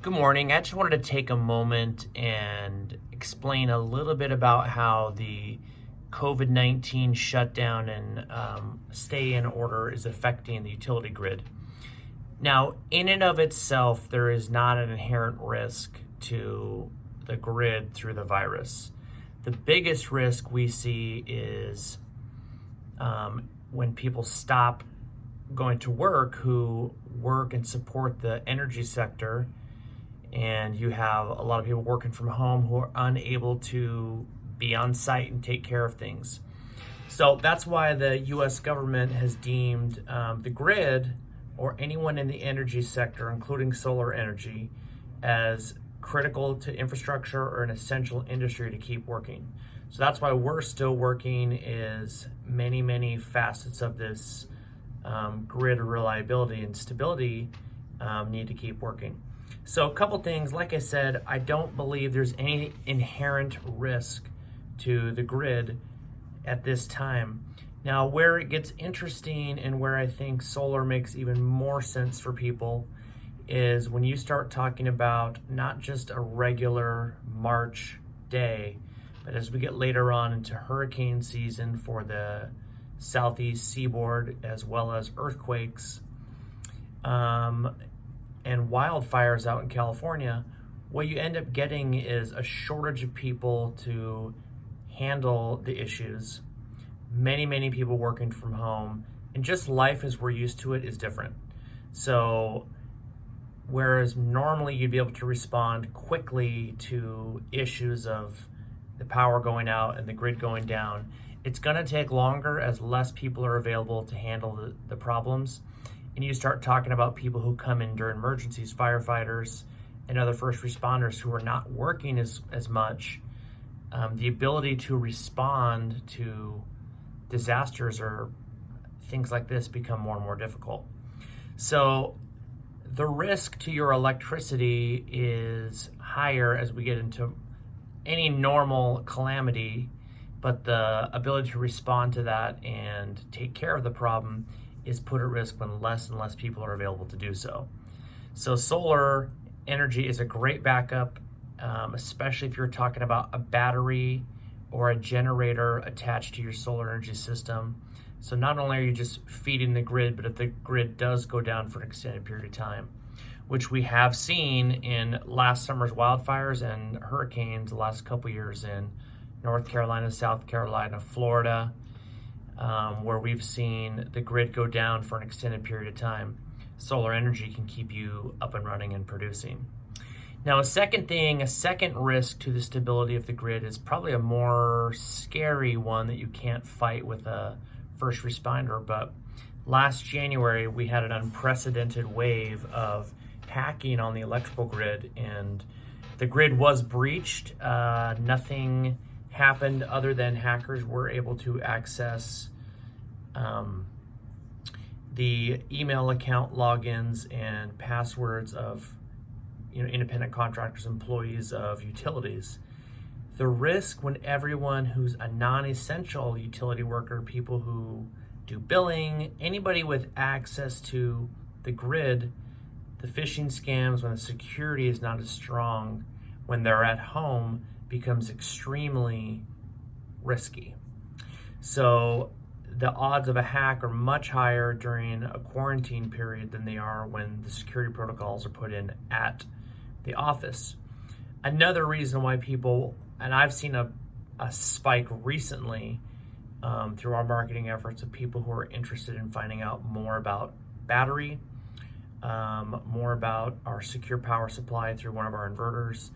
Good morning. I just wanted to take a moment and explain a little bit about how the COVID-19 shutdown and stay in order is affecting the utility grid. Now, in and of itself, there is not an inherent risk to the grid through the virus. The biggest risk we see is when people stop going to work, who work and support the energy sector, and you have a lot of people working from home who are unable to be on site and take care of things. So that's why the US government has deemed the grid or anyone in the energy sector, including solar energy, as critical to infrastructure or an essential industry to keep working. So that's why we're still working, is many facets of this grid reliability and stability need to keep working. So a couple things, like I said, I don't believe there's any inherent risk to the grid at this time. Now, where it gets interesting and where I think solar makes even more sense for people is when you start talking about not just a regular March day, but as we get later on into hurricane season for the southeast seaboard, as well as earthquakes, and wildfires out in California, what you end up getting is a shortage of people to handle the issues. Many people working from home, and just life as we're used to it is different. So whereas normally you'd be able to respond quickly to issues of the power going out and the grid going down, it's going to take longer as less people are available to handle the problems. And you start talking about people who come in during emergencies, firefighters and other first responders who are not working as much. The ability to respond to disasters or things like this become more and more difficult. So the risk to your electricity is higher as we get into any normal calamity, but the ability to respond to that and take care of the problem is put at risk when less and less people are available to do so. So solar energy is a great backup, especially if you're talking about a battery or a generator attached to your solar energy system. So not only are you just feeding the grid, but if the grid does go down for an extended period of time, which we have seen in last summer's wildfires and hurricanes the last couple years in North Carolina, South Carolina, Florida, where we've seen the grid go down for an extended period of time. Solar energy can keep you up and running and producing. Now, a second risk to the stability of the grid is probably a more scary one that you can't fight with a first responder. But last January, we had an unprecedented wave of hacking on the electrical grid, and the grid was breached. Nothing happened other than hackers were able to access the email account logins and passwords of independent contractors, employees of utilities. The risk when everyone who's a non-essential utility worker, people who do billing, anybody with access to the grid, the phishing scams, when the security is not as strong when they're at home, becomes extremely risky. So the odds of a hack are much higher during a quarantine period than they are when the security protocols are put in at the office. Another reason why people, and I've seen a spike recently through our marketing efforts of people who are interested in finding out more about battery, more about our secure power supply through one of our inverters,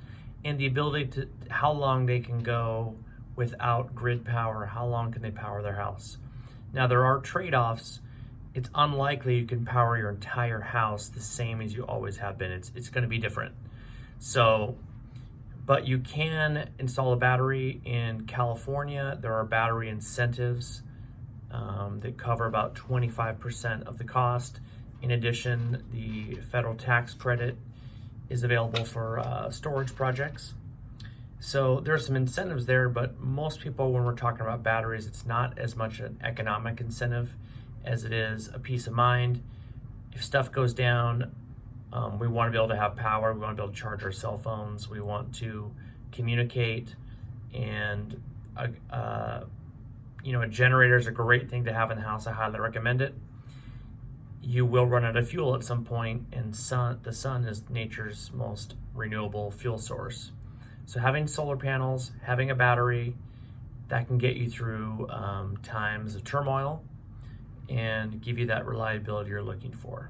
and the ability to how long they can go without grid power, how long can they power their house. Now, there are trade-offs. It's unlikely you can power your entire house the same as you always have been. It's going to be different. So, but you can install a battery in California. There are battery incentives that cover about 25% of the cost. In addition, the federal tax credit is available for storage projects. So there's some incentives there, but most people, when we're talking about batteries, it's not as much an economic incentive as it is a peace of mind. If stuff goes down, We want to be able to have power. We want to be able to charge our cell phones. We want to communicate, and a generator is a great thing to have in the house. I highly recommend it. You will run out of fuel at some point, and the sun is nature's most renewable fuel source. So having solar panels, having a battery, that can get you through times of turmoil and give you that reliability you're looking for.